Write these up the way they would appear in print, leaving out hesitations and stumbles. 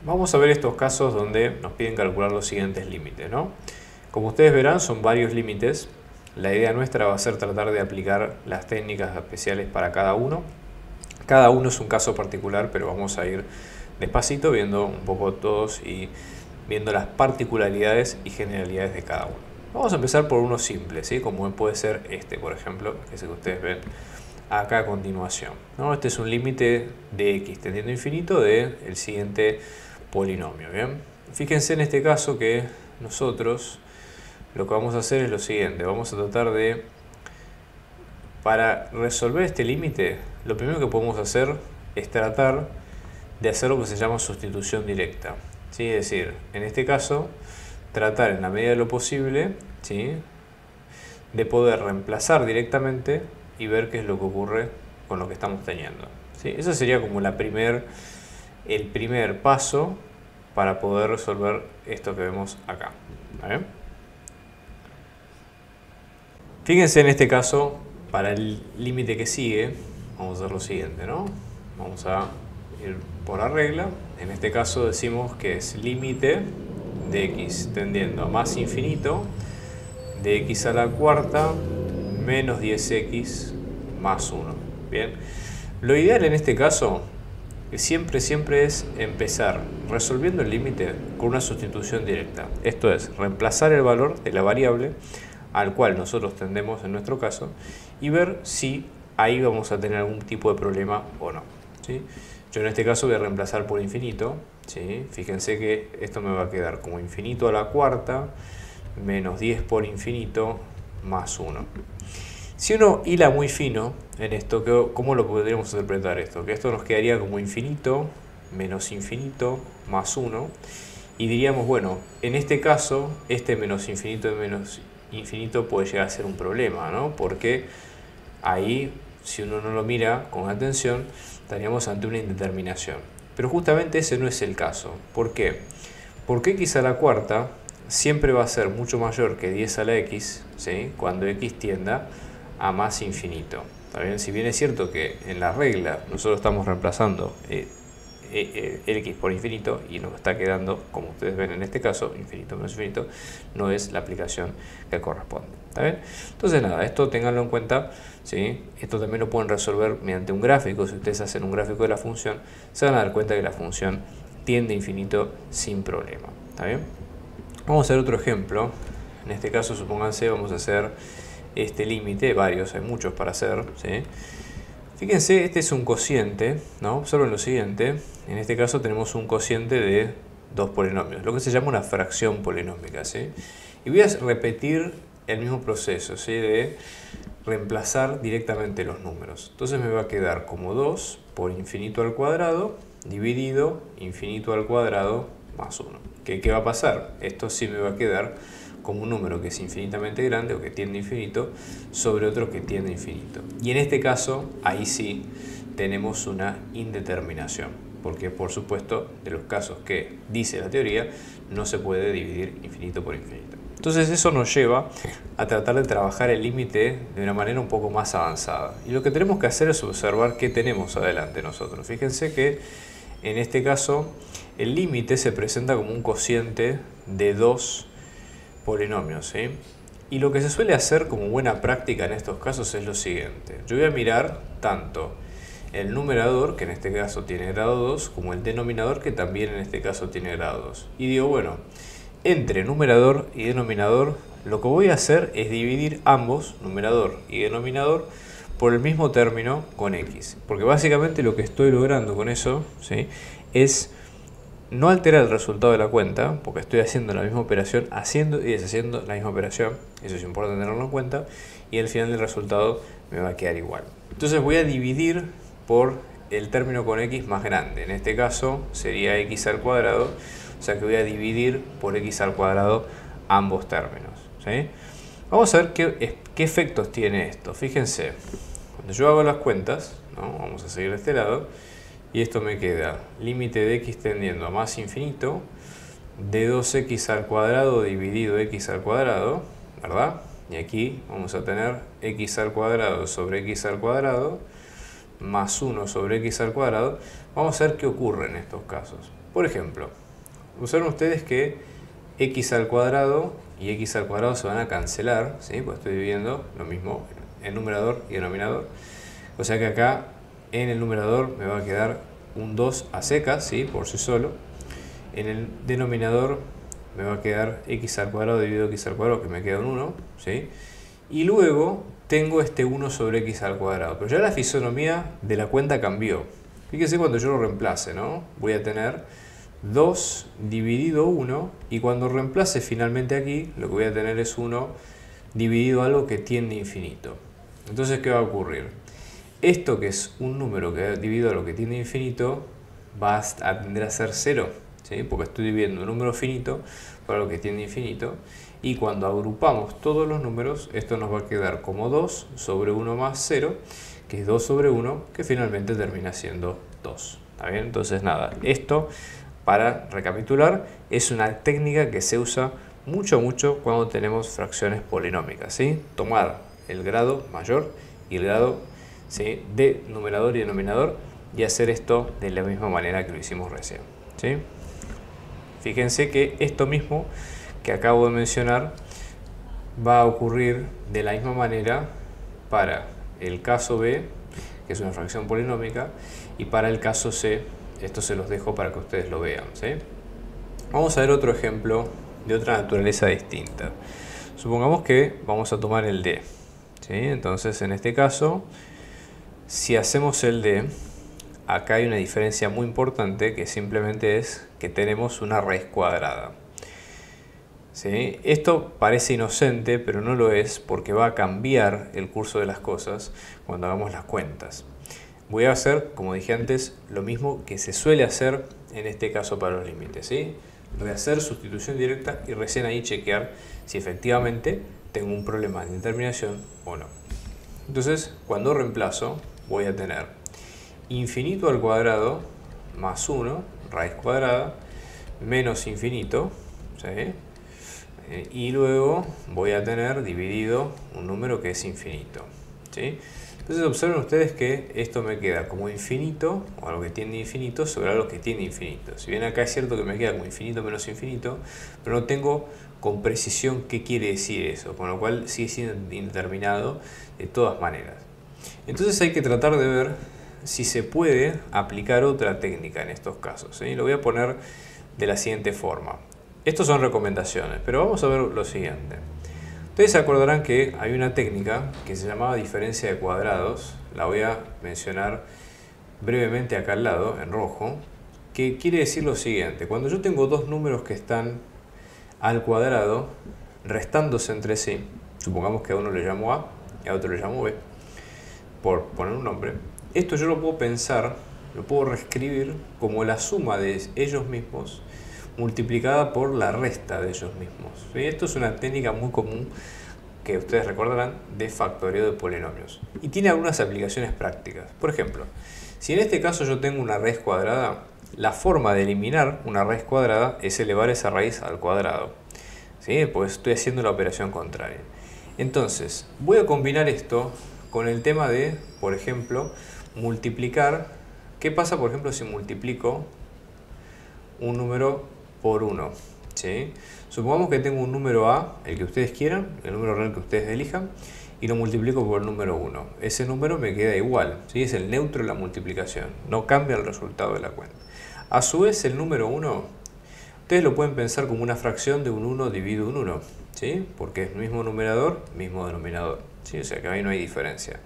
Vamos a ver estos casos donde nos piden calcular los siguientes límites, ¿no? Como ustedes verán, son varios límites. La idea nuestra va a ser tratar de aplicar las técnicas especiales para cada uno. Cada uno es un caso particular, pero vamos a ir despacito viendo un poco todos y viendo las particularidades y generalidades de cada uno. Vamos a empezar por uno simple, ¿sí? Como puede ser este, por ejemplo, que es el que ustedes ven acá a continuación, ¿no? Este es un límite de x tendiendo a infinito del siguiente polinomio. Bien, fíjense en este caso que nosotros lo que vamos a hacer es lo siguiente. Vamos a tratar de, para resolver este límite, lo primero que podemos hacer es tratar de hacer lo que se llama sustitución directa, ¿sí? Es decir, en este caso, tratar en la medida de lo posible, ¿sí?, de poder reemplazar directamente y ver qué es lo que ocurre con lo que estamos teniendo, ¿sí? Eso sería como el primer paso para poder resolver esto que vemos acá. ¿Vale? Fíjense en este caso, para el límite que sigue, vamos a hacer lo siguiente, ¿no? Vamos a ir por la regla. En este caso decimos que es límite de x tendiendo a más infinito de x a la cuarta menos 10x más 1. Bien, lo ideal en este caso siempre es empezar resolviendo el límite con una sustitución directa. Esto es, reemplazar el valor de la variable al cual nosotros tendemos en nuestro caso y ver si ahí vamos a tener algún tipo de problema o no, ¿sí? Yo en este caso voy a reemplazar por infinito, ¿sí? Fíjense que esto me va a quedar como infinito a la cuarta menos 10 por infinito más 1. Si uno hila muy fino en esto, ¿cómo lo podríamos interpretar esto? Que esto nos quedaría como infinito menos infinito más 1. Y diríamos, bueno, en este caso, este menos infinito puede llegar a ser un problema, ¿no? Porque ahí, si uno no lo mira con atención, estaríamos ante una indeterminación. Pero justamente ese no es el caso. ¿Por qué? Porque x a la cuarta siempre va a ser mucho mayor que 10 a la x, ¿sí?, cuando x tienda a más infinito. ¿Está bien? Si bien es cierto que en la regla nosotros estamos reemplazando el x por infinito y nos está quedando, como ustedes ven en este caso, infinito menos infinito, no es la aplicación que corresponde. ¿Está bien? Entonces nada, esto tenganlo en cuenta, ¿sí? Esto también lo pueden resolver mediante un gráfico. Si ustedes hacen un gráfico de la función, se van a dar cuenta que la función tiende a infinito sin problema. ¿Está bien? Vamos a hacer otro ejemplo. En este caso, supónganse, vamos a hacer este límite, varios, hay muchos para hacer, ¿sí? Fíjense, este es un cociente, ¿no? Observen lo siguiente. En este caso tenemos un cociente de dos polinomios, lo que se llama una fracción polinómica, ¿sí? Y voy a repetir el mismo proceso, ¿sí?, de reemplazar directamente los números. Entonces me va a quedar como 2 por infinito al cuadrado dividido infinito al cuadrado más 1. ¿Qué va a pasar? Esto sí me va a quedar como un número que es infinitamente grande o que tiende a infinito sobre otro que tiende a infinito. Y en este caso, ahí sí tenemos una indeterminación, porque por supuesto, de los casos que dice la teoría, no se puede dividir infinito por infinito. Entonces eso nos lleva a tratar de trabajar el límite de una manera un poco más avanzada. Y lo que tenemos que hacer es observar qué tenemos adelante nosotros. Fíjense que en este caso el límite se presenta como un cociente de dos polinomios, ¿sí? Y lo que se suele hacer como buena práctica en estos casos es lo siguiente. Yo voy a mirar tanto el numerador, que en este caso tiene grado 2, como el denominador, que también en este caso tiene grado 2. Y digo, bueno, entre numerador y denominador, lo que voy a hacer es dividir ambos, numerador y denominador, por el mismo término con x. Porque básicamente lo que estoy logrando con eso, ¿sí?, es no alterar el resultado de la cuenta, porque estoy haciendo la misma operación, haciendo y deshaciendo la misma operación. Eso es importante tenerlo en cuenta. Y al final del resultado me va a quedar igual. Entonces voy a dividir por el término con x más grande. En este caso sería x al cuadrado. O sea que voy a dividir por x al cuadrado ambos términos, ¿sí? Vamos a ver qué efectos tiene esto. Fíjense, cuando yo hago las cuentas, ¿no?, vamos a seguir de este lado. Y esto me queda límite de x tendiendo a más infinito de 2x al cuadrado dividido x al cuadrado, ¿verdad? Y aquí vamos a tener x al cuadrado sobre x al cuadrado más 1 sobre x al cuadrado. Vamos a ver qué ocurre en estos casos. Por ejemplo, observen ustedes que x al cuadrado y x al cuadrado se van a cancelar, ¿sí? Pues estoy dividiendo lo mismo en numerador y denominador. O sea que acá en el numerador me va a quedar un 2 a secas, ¿sí? Por sí solo. En el denominador me va a quedar x al cuadrado dividido x al cuadrado, que me queda un 1, ¿sí? Y luego tengo este 1 sobre x al cuadrado. Pero ya la fisonomía de la cuenta cambió. Fíjense cuando yo lo reemplace, ¿no? Voy a tener 2 dividido 1, y cuando reemplace finalmente aquí, lo que voy a tener es 1 dividido algo que tiende a infinito. Entonces, ¿qué va a ocurrir? Esto que es un número que dividido a lo que tiende a infinito va a tender a ser 0, ¿sí? Porque estoy dividiendo un número finito para lo que tiende a infinito, y cuando agrupamos todos los números, esto nos va a quedar como 2 sobre 1 más 0, que es 2 sobre 1, que finalmente termina siendo 2. ¿Está bien? Entonces, nada, esto, para recapitular, es una técnica que se usa mucho cuando tenemos fracciones polinómicas, ¿sí? Tomar el grado mayor y el grado, ¿sí?, de numerador y denominador, y hacer esto de la misma manera que lo hicimos recién, ¿sí? Fíjense que esto mismo que acabo de mencionar va a ocurrir de la misma manera para el caso B, que es una fracción polinómica, y para el caso C. Esto se los dejo para que ustedes lo vean, ¿sí? Vamos a ver otro ejemplo de otra naturaleza distinta. Supongamos que vamos a tomar el D, ¿sí? Entonces, en este caso, si hacemos el D, acá hay una diferencia muy importante, que simplemente es que tenemos una raíz cuadrada, ¿sí? Esto parece inocente, pero no lo es, porque va a cambiar el curso de las cosas cuando hagamos las cuentas. Voy a hacer, como dije antes, lo mismo que se suele hacer en este caso para los límites, ¿sí? Rehacer sustitución directa y recién ahí chequear si efectivamente tengo un problema de determinación o no. Entonces, cuando reemplazo, voy a tener infinito al cuadrado más 1, raíz cuadrada, menos infinito, ¿sí? Y luego voy a tener dividido un número que es infinito, ¿sí? Entonces observen ustedes que esto me queda como infinito, o algo que tiende a infinito, sobre algo que tiende a infinito. Si bien acá es cierto que me queda como infinito menos infinito, pero no tengo con precisión qué quiere decir eso, con lo cual sigue siendo indeterminado de todas maneras. Entonces hay que tratar de ver si se puede aplicar otra técnica en estos casos, ¿sí? Lo voy a poner de la siguiente forma. Estos son recomendaciones, pero vamos a ver lo siguiente. Ustedes se acordarán que hay una técnica que se llamaba diferencia de cuadrados. La voy a mencionar brevemente acá al lado, en rojo, que quiere decir lo siguiente. Cuando yo tengo dos números que están al cuadrado, restándose entre sí, supongamos que a uno le llamo A y a otro le llamo B, por poner un nombre, esto yo lo puedo pensar, lo puedo reescribir como la suma de ellos mismos multiplicada por la resta de ellos mismos. ¿Sí? Esto es una técnica muy común que ustedes recordarán de factoreo de polinomios. Y tiene algunas aplicaciones prácticas. Por ejemplo, si en este caso yo tengo una raíz cuadrada, la forma de eliminar una raíz cuadrada es elevar esa raíz al cuadrado, ¿sí? Pues estoy haciendo la operación contraria. Entonces, voy a combinar esto con el tema de, por ejemplo, multiplicar. ¿Qué pasa, por ejemplo, si multiplico un número por 1? ¿Sí? Supongamos que tengo un número A, el que ustedes quieran, el número real que ustedes elijan, y lo multiplico por el número 1. Ese número me queda igual, ¿sí? Es el neutro de la multiplicación, no cambia el resultado de la cuenta. A su vez, el número 1, ustedes lo pueden pensar como una fracción de un 1 dividido un 1, ¿sí? Porque es mismo numerador, mismo denominador, ¿sí? O sea que ahí no hay diferencia.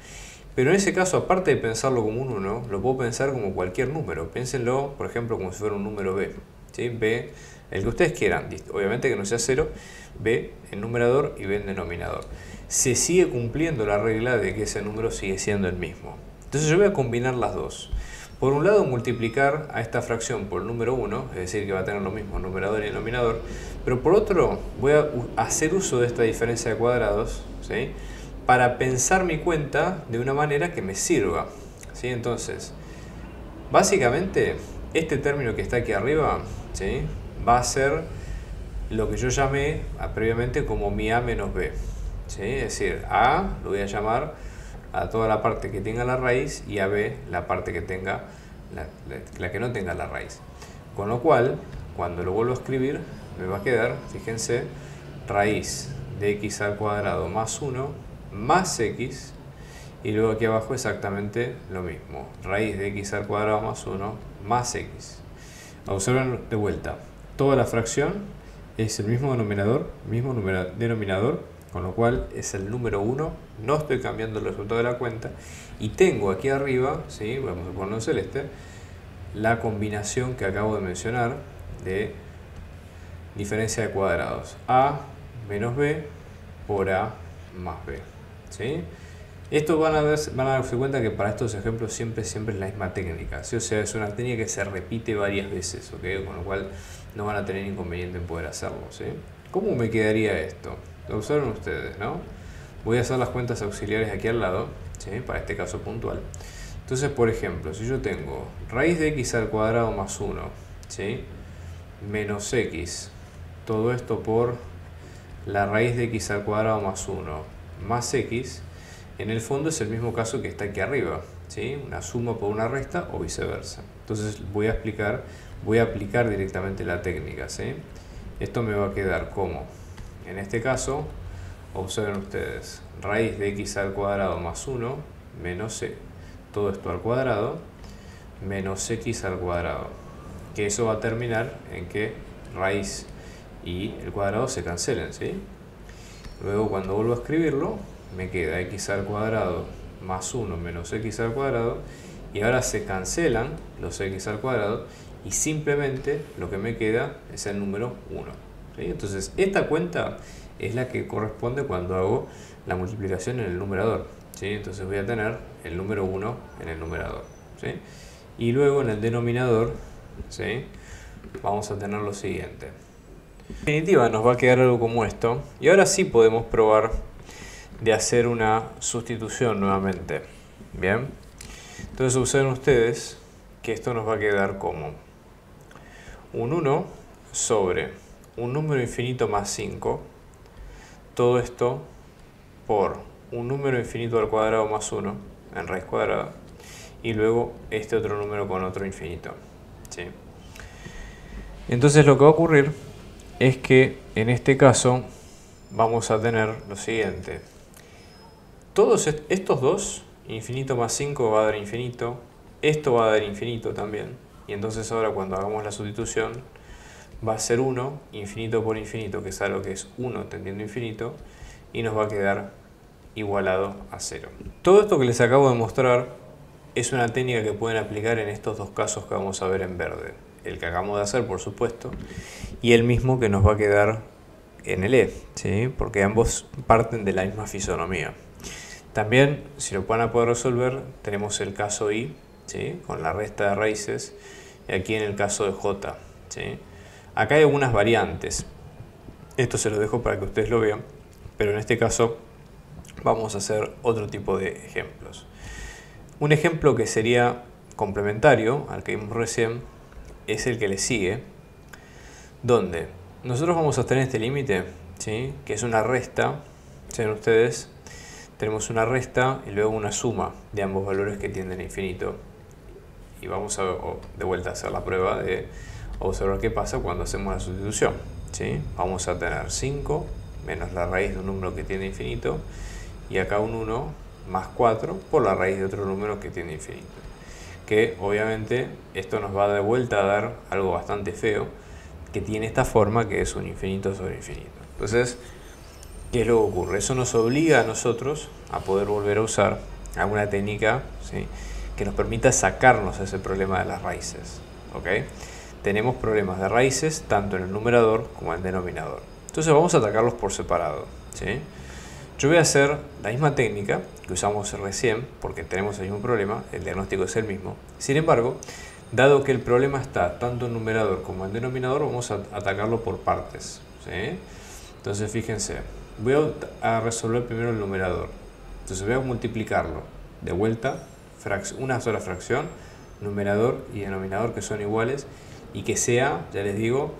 Pero en ese caso, aparte de pensarlo como un 1, lo puedo pensar como cualquier número. Piénsenlo, por ejemplo, como si fuera un número B, ¿sí? B, el que ustedes quieran, obviamente que no sea 0, B en numerador y B en denominador. Se sigue cumpliendo la regla de que ese número sigue siendo el mismo. Entonces yo voy a combinar las dos. Por un lado, multiplicar a esta fracción por el número 1, es decir, que va a tener lo mismo numerador y denominador. Pero por otro, voy a hacer uso de esta diferencia de cuadrados, ¿sí?, para pensar mi cuenta de una manera que me sirva, ¿sí? Entonces, básicamente, este término que está aquí arriba, ¿sí?, va a ser lo que yo llamé previamente como mi A menos B, ¿sí? Es decir, A lo voy a llamar a toda la parte que tenga la raíz y a B la parte que tenga la que no tenga la raíz. Con lo cual, cuando lo vuelvo a escribir, me va a quedar, fíjense, raíz de x al cuadrado más 1 más x, y luego aquí abajo exactamente lo mismo, raíz de x al cuadrado más 1 más x. Observen de vuelta, toda la fracción es el mismo denominador, denominador, con lo cual es el número 1, no estoy cambiando el resultado de la cuenta, y tengo aquí arriba, ¿sí? Vamos a ponerlo en celeste, la combinación que acabo de mencionar de diferencia de cuadrados, a menos b por a más b, ¿sí? Esto van a darse cuenta que para estos ejemplos siempre es la misma técnica, ¿sí? O sea, es una técnica que se repite varias veces, ¿ok? Con lo cual no van a tener inconveniente en poder hacerlo, ¿sí? ¿Cómo me quedaría esto? Lo observan ustedes, ¿no? Voy a hacer las cuentas auxiliares aquí al lado, ¿sí? Para este caso puntual. Entonces, por ejemplo, si yo tengo raíz de x al cuadrado más 1, ¿sí? Menos x, todo esto por la raíz de x al cuadrado más 1 más x, en el fondo es el mismo caso que está aquí arriba, ¿sí? Una suma por una resta o viceversa. Entonces voy a aplicar directamente la técnica, ¿sí? Esto me va a quedar como, en este caso, observen ustedes, raíz de x al cuadrado más 1 menos c, todo esto al cuadrado, menos x al cuadrado, que eso va a terminar en que raíz y el cuadrado se cancelen, ¿sí? Luego cuando vuelvo a escribirlo, me queda x al cuadrado más 1 menos x al cuadrado, y ahora se cancelan los x al cuadrado y simplemente lo que me queda es el número 1, ¿sí? Entonces esta cuenta es la que corresponde cuando hago la multiplicación en el numerador, ¿sí? Entonces voy a tener el número 1 en el numerador, ¿sí? Y luego en el denominador, ¿sí? Vamos a tener lo siguiente. En definitiva nos va a quedar algo como esto, y ahora sí podemos probar de hacer una sustitución nuevamente. Bien, entonces observen ustedes que esto nos va a quedar como un 1 sobre un número infinito más 5, todo esto por un número infinito al cuadrado más 1 en raíz cuadrada, y luego este otro número con otro infinito, ¿sí? Entonces lo que va a ocurrir es que en este caso vamos a tener lo siguiente. Todos estos dos, infinito más 5 va a dar infinito, esto va a dar infinito también, y entonces ahora cuando hagamos la sustitución va a ser 1, infinito por infinito, que es algo que es 1 tendiendo a infinito, y nos va a quedar igualado a 0. Todo esto que les acabo de mostrar es una técnica que pueden aplicar en estos dos casos que vamos a ver en verde. El que acabamos de hacer, por supuesto, y el mismo que nos va a quedar en el E, ¿sí? Porque ambos parten de la misma fisonomía. También, si lo van a poder resolver, tenemos el caso I, ¿sí? Con la resta de raíces, y aquí en el caso de J, ¿sí? Acá hay algunas variantes. Esto se lo dejo para que ustedes lo vean, pero en este caso vamos a hacer otro tipo de ejemplos. Un ejemplo que sería complementario al que vimos recién es el que le sigue, donde nosotros vamos a tener este límite, ¿sí? Que es una resta, ¿saben ustedes? Tenemos una resta y luego una suma de ambos valores que tienden a infinito. Y vamos a de vuelta a hacer la prueba de observar qué pasa cuando hacemos la sustitución, ¿sí? Vamos a tener 5 menos la raíz de un número que tiene infinito, y acá un 1 más 4 por la raíz de otro número que tiene infinito. Que obviamente esto nos va de vuelta a dar algo bastante feo, que tiene esta forma que es un infinito sobre infinito. Entonces, ¿qué es lo que ocurre? Eso nos obliga a nosotros a poder volver a usar alguna técnica, ¿sí? Que nos permita sacarnos ese problema de las raíces, ¿ok? Tenemos problemas de raíces tanto en el numerador como en el denominador. Entonces vamos a atacarlos por separado, ¿sí? Yo voy a hacer la misma técnica que usamos recién, porque tenemos el mismo problema, el diagnóstico es el mismo. Sin embargo, dado que el problema está tanto en numerador como en denominador, vamos a atacarlo por partes, ¿sí? Entonces fíjense, voy a resolver primero el numerador. Entonces voy a multiplicarlo de vuelta, una sola fracción, numerador y denominador que son iguales, y que sea, ya les digo,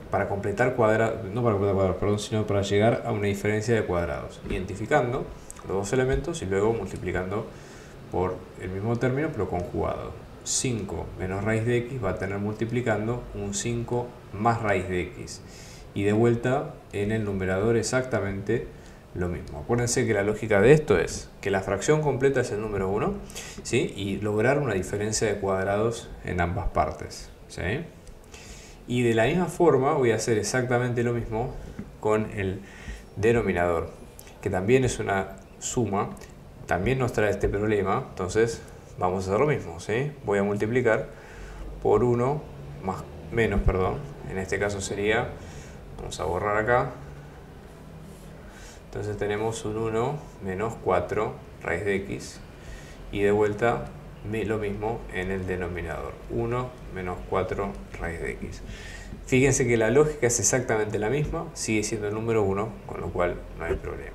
para completar cuadrados, no para completar cuadrados, perdón, sino para llegar a una diferencia de cuadrados, identificando los dos elementos y luego multiplicando por el mismo término pero conjugado, 5 menos raíz de x va a tener multiplicando un 5 más raíz de x. Y de vuelta en el numerador exactamente lo mismo. Acuérdense que la lógica de esto es que la fracción completa es el número 1, ¿sí? Y lograr una diferencia de cuadrados en ambas partes, ¿sí? Y de la misma forma voy a hacer exactamente lo mismo con el denominador, que también es una suma, también nos trae este problema. Entonces vamos a hacer lo mismo, ¿sí? Voy a multiplicar por 1 menos, en este caso sería, vamos a borrar acá, entonces tenemos un 1 menos 4 raíz de x, y de vuelta lo mismo en el denominador, 1 menos 4 raíz de x. Fíjense que la lógica es exactamente la misma, sigue siendo el número 1, con lo cual no hay problema.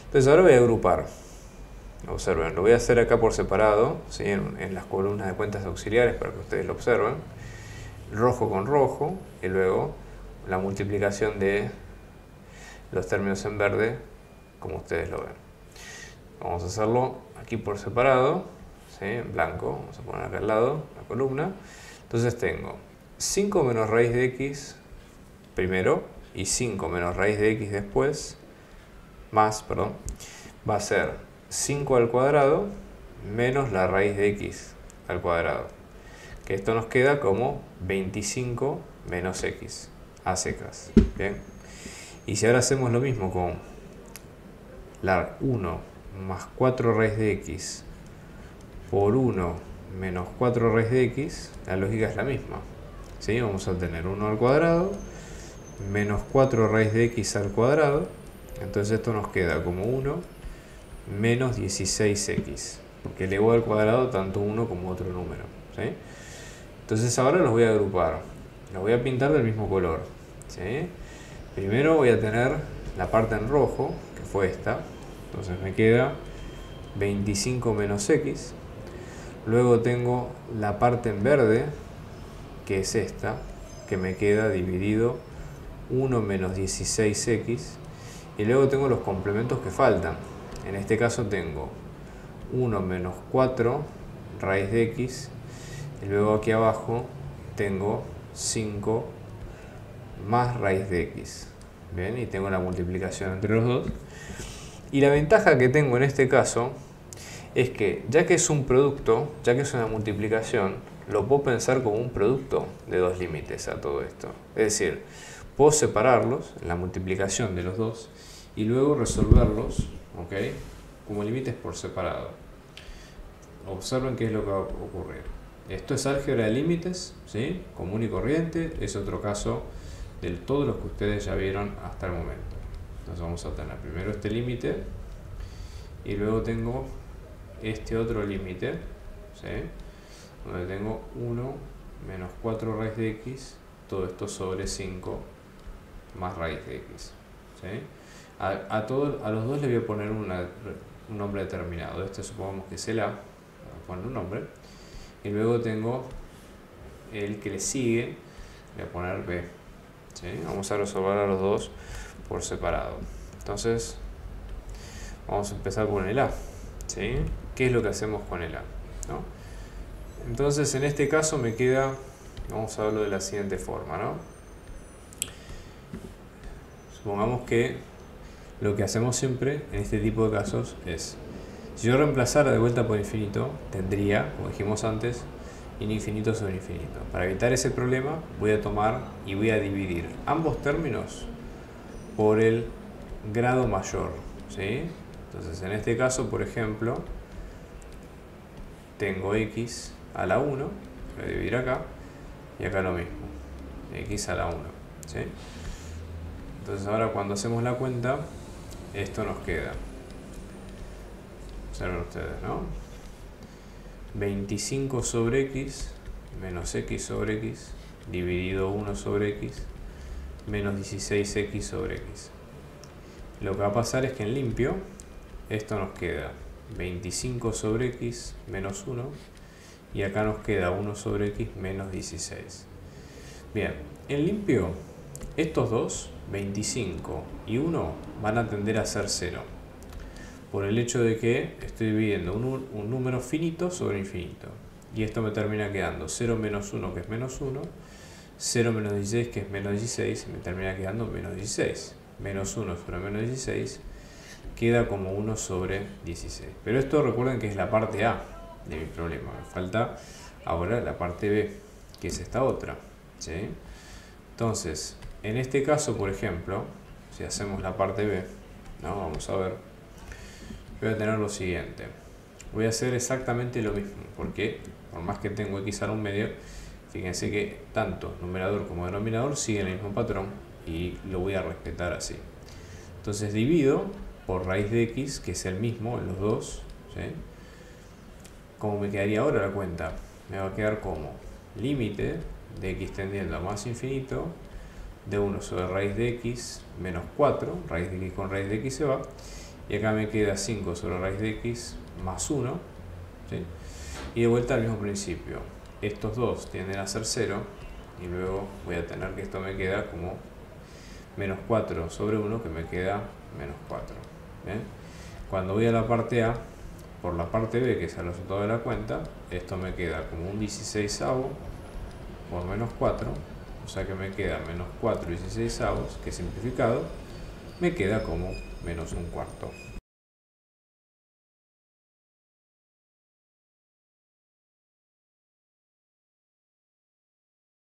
Entonces ahora voy a agrupar. Observen, lo voy a hacer acá por separado, ¿sí? en las columnas de cuentas auxiliares para que ustedes lo observen. Rojo con rojo, y luego la multiplicación de los términos en verde, como ustedes lo ven. Vamos a hacerlo aquí por separado, ¿sí? En blanco, vamos a poner acá al lado la columna. Entonces tengo 5 menos raíz de x primero y 5 menos raíz de x después, va a ser 5 al cuadrado menos la raíz de x al cuadrado. Que esto nos queda como 25 menos x a secas. ¿Bien? Y si ahora hacemos lo mismo con la 1 más 4 raíz de x por 1 menos 4 raíz de x, la lógica es la misma, ¿sí? Vamos a tener 1 al cuadrado menos 4 raíz de x al cuadrado. Entonces esto nos queda como 1 menos 16x, porque elevó al cuadrado tanto uno como otro número, ¿sí? Entonces ahora los voy a agrupar, los voy a pintar del mismo color, ¿sí? Primero voy a tener la parte en rojo, que fue esta, entonces me queda 25 menos x. Luego tengo la parte en verde, que es esta, que me queda dividido 1 menos 16x. Y luego tengo los complementos que faltan. En este caso tengo 1 menos 4 raíz de x. Y luego aquí abajo tengo 5 más raíz de x. Bien, y tengo la multiplicación entre los dos. Y la ventaja que tengo en este caso es que ya que es un producto, ya que es una multiplicación, lo puedo pensar como un producto de dos límites a todo esto. Es decir, puedo separarlos, la multiplicación de los dos, y luego resolverlos, ¿ok?, como límites por separado. Observen qué es lo que va a ocurrir. Esto es álgebra de límites, ¿sí?, común y corriente. Es otro caso de todos los que ustedes ya vieron hasta el momento. Entonces vamos a tener primero este límite y luego tengo este otro límite, ¿sí?, donde tengo 1 menos 4 raíz de x, todo esto sobre 5 más raíz de x, ¿sí? A los dos le voy a poner un nombre determinado. Este supongamos que es el A, voy a poner un nombre, y luego tengo el que le sigue, voy a poner B, ¿sí? Vamos a resolver a los dos por separado. Entonces vamos a empezar con el A, ¿sí? ¿Qué es lo que hacemos con el A?, ¿no? Entonces en este caso me queda, vamos a verlo de la siguiente forma, ¿no? Supongamos que lo que hacemos siempre en este tipo de casos es, si yo reemplazara de vuelta por infinito, tendría, como dijimos antes, infinito sobre infinito. Para evitar ese problema voy a tomar y voy a dividir ambos términos por el grado mayor, ¿sí? Entonces en este caso, por ejemplo, tengo x a la 1, voy a dividir acá, y acá lo mismo, x a la 1, ¿sí? Entonces ahora cuando hacemos la cuenta, esto nos queda, observen ustedes, ¿no?, 25 sobre x menos x sobre x dividido 1 sobre x menos 16x sobre x. Lo que va a pasar es que en limpio esto nos queda 25 sobre x menos 1 y acá nos queda 1 sobre x menos 16. Bien, en limpio estos dos, 25 y 1, van a tender a ser 0 por el hecho de que estoy dividiendo un número finito sobre infinito. Y esto me termina quedando 0 menos 1, que es menos 1, 0 menos 16, que es menos 16, y me termina quedando menos 16. Menos 1 sobre menos 16 queda como 1 sobre 16. Pero esto recuerden que es la parte A de mi problema. Me falta ahora la parte B, que es esta otra, ¿sí? Entonces, en este caso, por ejemplo, si hacemos la parte B, ¿no? Vamos a ver. Voy a tener lo siguiente. Voy a hacer exactamente lo mismo, porque por más que tengo x a la 1 medio, fíjense que tanto numerador como denominador siguen el mismo patrón y lo voy a respetar así. Entonces divido por raíz de x, que es el mismo en los dos, ¿sí? ¿Cómo me quedaría ahora la cuenta? Me va a quedar como límite de x tendiendo a más infinito de 1 sobre raíz de x menos 4, raíz de x con raíz de x se va, y acá me queda 5 sobre raíz de x más 1, ¿sí? Y de vuelta al mismo principio, estos dos tienden a ser 0, y luego voy a tener que esto me queda como menos 4 sobre 1, que me queda menos 4. ¿Bien? Cuando voy a la parte A, por la parte B, que es el resultado de la cuenta, esto me queda como un 16avo por menos 4, o sea que me queda menos 4 16avos, que simplificado me queda como menos un cuarto.